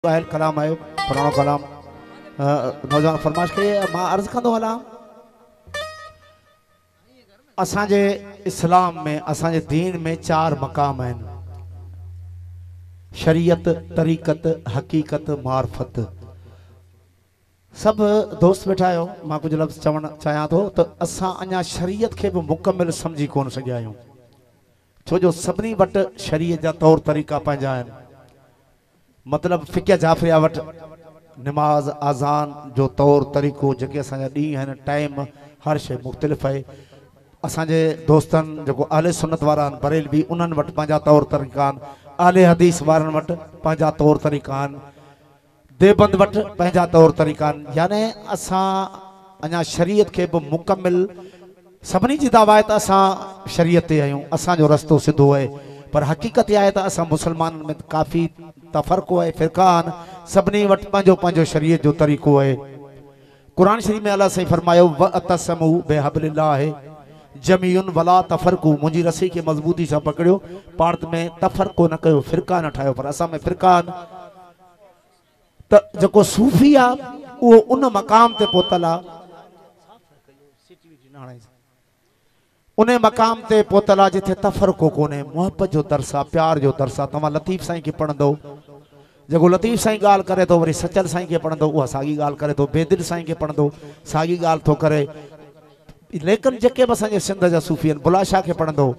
कलाम है पुरानो कलाम नौजवान फरमाइश के मां अर्ज कंदो हलां असांजे इस्लाम में असांजे दीन में 4 मकाम हैं शरीयत तरीक़त हकीकत मार्फत। सब दोस्त बैठा आयो मां कुछ लफ्ज़ चवण चाहियां तो असां अञा शरीयत के भी मुकम्मल समझी कोन सघिया आहियूं छो जो सभिनी वटि शरीयत जा तौर तरीक़ा पंहिंजा आहिनि। मतलब फ़िक़्ह जाफ़रिया वट नमाज आज़ान जो तौर तरीक़ो जेके असांजा ॾींहं आहिनि टाइम हर शइ मुख़्तलिफ़ है। असांजे दोस्तनि जेको आले सुन्नत वारा आहिनि बरेलवी उन्हनि वटि पंहिंजा तौर तरीक़ा आहिनि, आले हदीस वारनि वटि पंहिंजा तौर तरीक़ा आहिनि, देवबंद वटि पंहिंजा तौर तरीक़ा आहिनि। यानी असां अञा शरीयत के भी मुकम्मल सभिनी जी दावा आहे त असां शरीयत ते आहियूं, असांजो रस्तो सिधो है। पर हकीकत आहे त असां मुसलमाननि में काफ़ी तफ़रक़ो है, फ़िरक़ान सभिनी वटि पंहिंजो पंहिंजो शरीयत जो तरीक़ो है। कुरान शरीफ में अल्लाह सही फरमायो वअतसमू बिहब्लिल्लाह जमीउन वला तफ़रक़ू, मुंहिंजी रस्सी के मज़बूती सां पकड़ियो, पार्थ में तफ़रक़ो न कयो, फ़िरक़ा न ठाहियो। पर असां में फ़िरक़ान त जेको सूफ़ी आहे उहो उन मक़ाम ते पहुतल आहे, उन मकाम ते पहुतल आहे जिथे तफ़रक़ो कोन्हे, मोहब्बत जो दर्स आहे, प्यार जो दर्स आहे। तव्हां लतीफ़ साईं खे पढ़ंदो, जेको लतीफ़ साईं ॻाल्हि करे थो वरी सचल साईं खे पढ़ंदो उहा साॻी ॻाल्हि करे थो, बेदिल साईं खे पढ़ंदो साॻी ॻाल्हि थो करे। लेकिन जेके बि असांजे सिंध जा सूफ़ी आहिनि बुला शाह खे पढ़ंदो,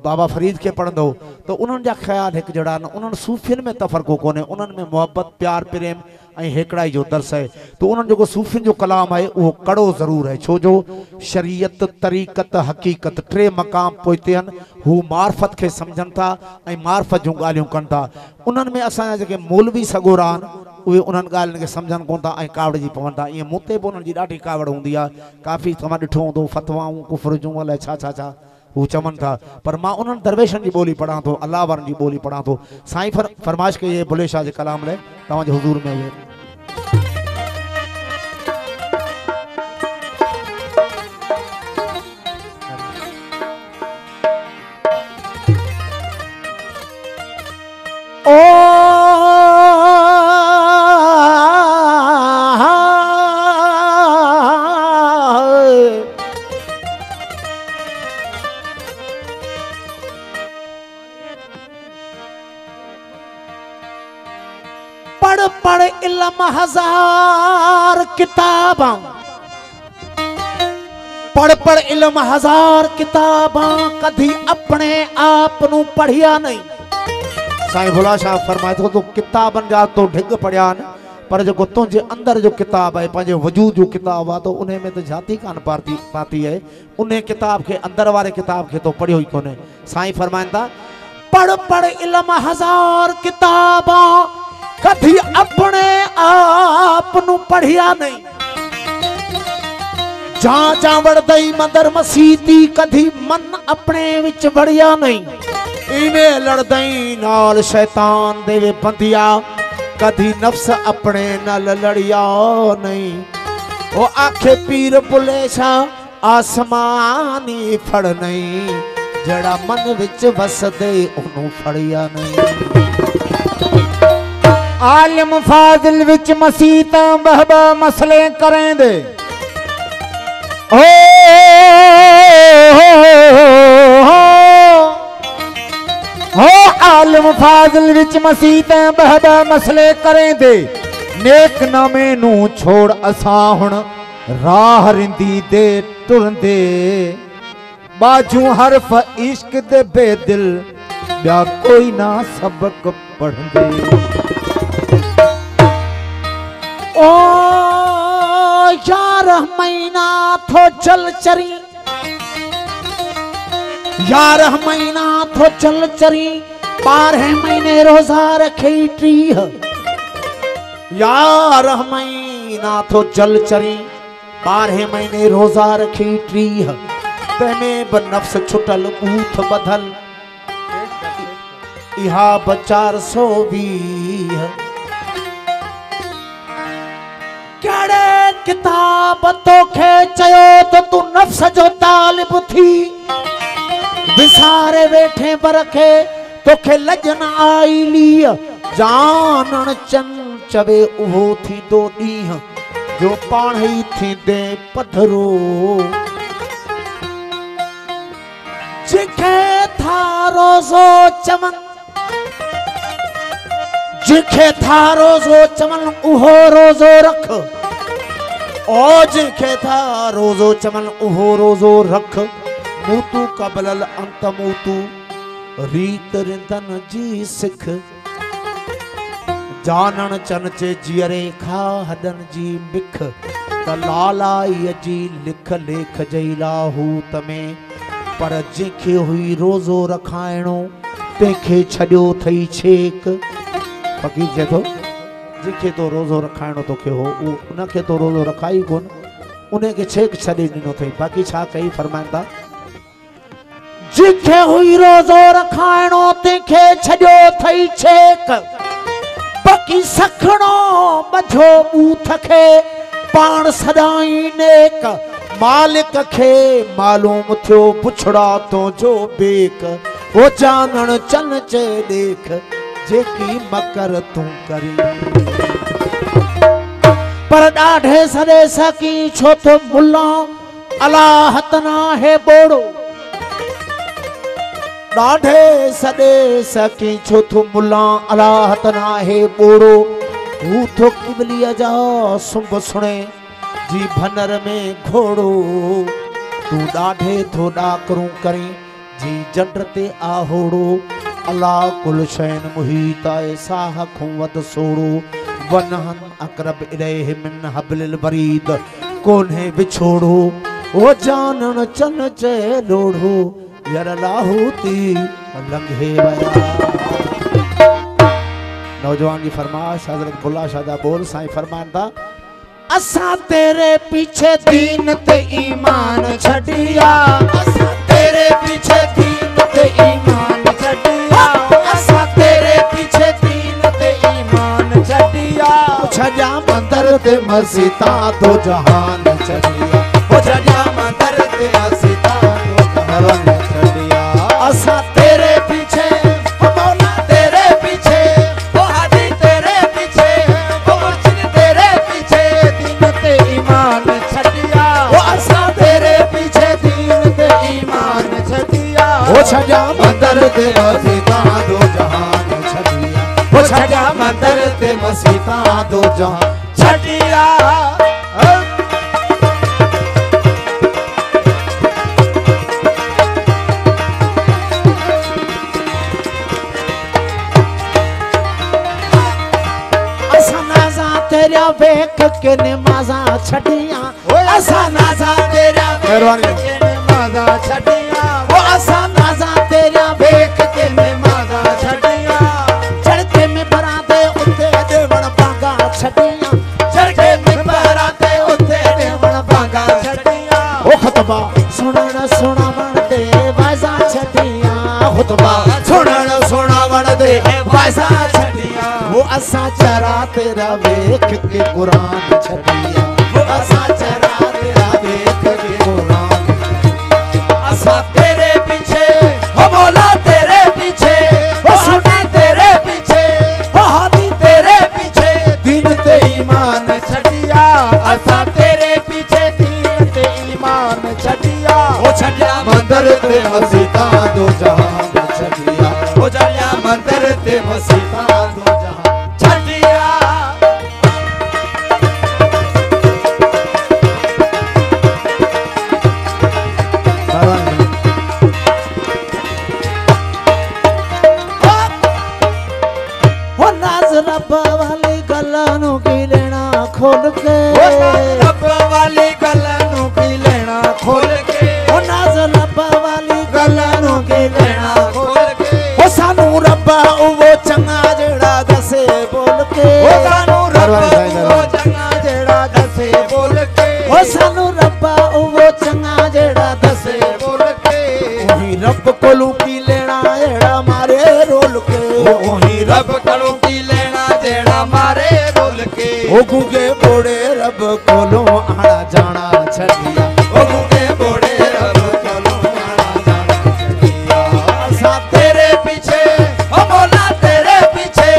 बाबा फरीद के पढ़ंदो तो उन्हनि जा ख़्याल हिकु जहिड़ा आहिनि। उन्हनि सूफ़ियुनि में तफ़रक़ो कोन्हे, उन्हनि में मोहब्बत प्यार प्रेम ऐं हेकड़ाई जो दर्स है। तो उन्हनि जेको सूफ़ियुनि जो कलाम आहे उहो कड़ो ज़रूर है, छो जो शरीयत तरीक़त हकीकत 3 मक़ाम पोइते आहिनि। हू मार्फत खे सम्झनि था ऐं मार्फत जूं ॻाल्हियूं कनि था। उन्हनि में असांजा जेके मौलवी सगोरा आहिनि उहे उन्हनि ॻाल्हियुनि खे सम्झनि कोन था ऐं कावड़जी पवनि था। ईअं मूं ते बि उन्हनि जी ॾाढी कावड़ हूंदी आहे, काफ़ी तव्हां ॾिठो हूंदो फतवाऊं कुफ़र जूं अलाए छा छा छा हू चवनि था। पर मां उन्हनि दरवेशनि जी ॿोली पढ़ां थो, अल्लाह वारनि जी ॿोली पढ़ां थो। साईं फरमाइश कई बुले शाह जे कलाम लाइ तव्हांजे हुज़ूर में हुए। पढ़ पढ़ इल्म हजार किताबां, पढ़ पढ़ इल्म हजार किताबां, कभी अपने आप नू पढ़िया नहीं। साईं भुला शाह फरमाए थो तो किताबन जा तो ढिग पढ़िया न, पर जो तुझे अंदर जो किताब है पंहिंजे वजूद जो किताब आहे तो उन्हें में तो जाती कान पाती है। उन्हें किताब के अंदर वाले किताब के तो पढ़ियो ही कोने। साईं फरमाइनि था पढ़ पढ़ इल्म हजार किताबां, कभी अपने आप नू पढ़िया नहीं। जा जा वड़दई मंदर मसीती, कभी मन अपने विच वड़िया नहीं। इवें लड़दई नाल शैतान देवे बंदिया, कभी नफ्स अपने नाल लड़िया नहीं। ओ आखे पीर बुले शाह आसमानी फड़ नहीं, जड़ा मन विच वसदे ओनू फड़िया नहीं। आलिम फाजिल विच मसीता बहबा मसले करें दे, ओ आलिम फाजिल विच मसीता बहबा मसले करें दे। नेक नामे नू छोड़ असा हुण राह रिंदी दे टुरंदे, बाजू हरफ इश्क दे बेदिल ब्या कोई ना सबक पढ़ंदे। ओ 11 महीना थो चल चरी, 11 महीना थो चल चरी, 12 महीने रोजा रखे 30। 11 महीना थो चल चरी, 12 महीने रोजा रखे 30। तंहिंमें बि नफ्स छुटल ऊठ बधल, इहा 420। कड़े किताब तोखे चयो तो तू नफ्स जो तालिब थी, विसारे वेठे बरखे तोखे लजन आई ली जानन चन चवे उहो थी दो ॾींह जो पाण ही थींदे पधरो जिखे था रोज़ो चमन जिखे था रोज़ो चमन उहो रोज़ो रख ओ जिखे था रोज़ो चमन उहो रोज़ो रख मूतू कबलल अंत मूतू रीत रिंदन जी सिख जानन चन चे जियरे खा हडन जी बिख त लालाई जी लिख लेख जई लाहूत में पर जिखे हुई रोज़ो रखाइणो तंहिंखे छॾियो थई छेक फ़कीर चए थो जिखे तो रोज़ो रखाइणो तोखे हो उनखे तो रोज़ो रखाई कोन उनखे छेक छॾे ॾिनो अथई बाक़ी छा कई फरमाइनि था जिखे हुई रोज़ो रखाइणो तंहिंखे छॾियो थई छेक बाक़ी सखणो बझो बूथ खे पाण सदाई नेक मालिक खे मालूम थियो पुछड़ा तो जो बेक वो जानन चन चे देख जेकी मकर तू करी पर ॾाढे सॾे सकी छो तो मुल्ला अलाह तना है बोड़ो ॾाढे सॾे सकी छो तो मुल्ला अलाह तना है बोड़ो हू तो किबलीअ जा सुंभ सुणे जी भनर में घोड़ो तू ॾाढे थो ॾाकरूं करी जी जंड ते आहोड़ो अल्लाह कुल शैन मुहीत आहे साह खूं वध सोड़ो वनहन अकरब इलैहि मिन हब्लिल वरीद कोन्हे बिछोड़ो ओ जानन चन चे लोढ़ो यार लाहूती लंघे वया नौजवान की फरमाइश हजरत बुल्ला शाह बोल साईं फरमान था असा तेरे पीछे दीन ते ईमान छड़िया असा तेरे पीछे दीन ते ईमान छड़िया असा तेरे पीछे दीन ते ईमान छड़िया छजा मंदर ते मस्जिदा तो जहान छड़िया ओ छजा मंदर ते मस्जिदा तो जहान छड़िया असा तेरे पीछे ओ मौला तेरे पीछे ओ हादी तेरे पीछे ओ मुर्शिद तेरे पीछे दीन ते ईमान छड़िया ओ असा तेरे पीछे दीन ते ईमान छड़िया ओ छजा मंदर ते मस्जिदा दो जहान छड़िया ओ छजा मंदर ते मस्जिदा दो जहान छड़िया तेरा वेख के नमाजा छड़िया असा नाजा तेरा वेख के नमाजा छड़िया ओ असा नाजा तेरा वेख के नमाजा छड़िया चढ़के में बराते उते देवण बागा छड़िया चढ़के में बराते उते देवण बागा छड़िया ओ खुतबा सुनण सुनावण दे वाजा छड़िया खुतबा सुनण सुनावण दे वाजा छड़िया वो असा चरा तेरा वेख के कुरान छड़िया वो असा चरा तेरा वेख के कुरान असा तेरे पीछे हो मौला तेरे पीछे हो सुने तेरे पीछे हो हादी तेरे पीछे दीन ते ईमान छड़िया असा तेरे पीछे दीन ते ईमान छड़िया ओ छड़िया मंदिर ते मस्जिदा दो जहान छड़िया ओ छड़िया मंदिर ते मस्जिदा दो जहान रब वाली गल्लां की लेना खोल के रब वाली गल्लां की लेना खोल के ओ नाज़ रब वाली गल्लां की लेना खोल के ओ सानू रब वो चंगा जेड़ा दसे बोल के ओ सानू रब वो चंगा जेड़ा दसे बोल के ओ सानू रब वो चंगा जेड़ा दसे बोल के ओही रब कोलू की लेना जेड़ा मारे रोल के ओही रब कोलू की जेड़ा मारे रोल के ओ गुगे बोड़े रब कोलो आना जाना छड़िया ओ गुगे बोड़े रब कोलो आना जाना छड़िया असा तेरे पीछे ओ मौला तेरे पीछे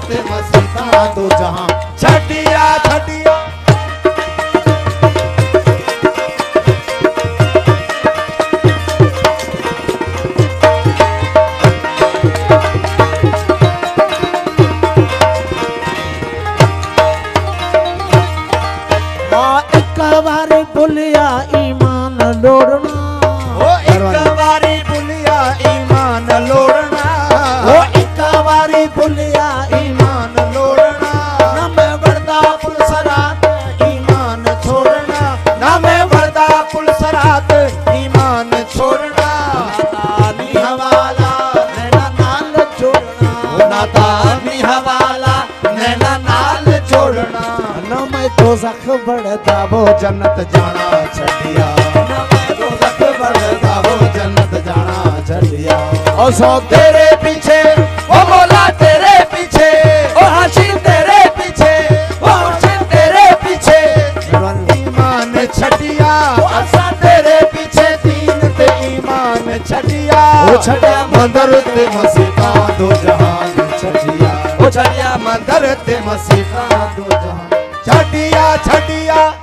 ते मसीता दो जहां छटिया छटिया बुलिया ईमान लोड़ना ओ एक बारी बुलिया ईमान लोड़ना ओ एक बारी बुलिया ईमान लोड़ना ना मैं वरदा पुलसरात ईमान छोड़ना ना मैं वरदा पुलसरात ईमान छोड़ना नातानी हवाला नैना नाल जोड़ना नातानी हवाला नैना नाल जोड़ना न मैं दोज़ख बढ़दा वो जन्नत जाना छड़िया ना मैं दोज़ख बढ़दा वो जन्नत जाना छड़िया ओ सो तेरे पीछे ओ मौला तेरे पीछे ओ हाशिम तेरे पीछे ओ हुसैन तेरे पीछे ईमान छटिया असा तेरे पीछे दीन ते ईमान छटिया ओ छटिया मंदर ते मसीता दो जहान छटिया ओ छटिया मंदर ते मसीता दो जहान छटिया छटिया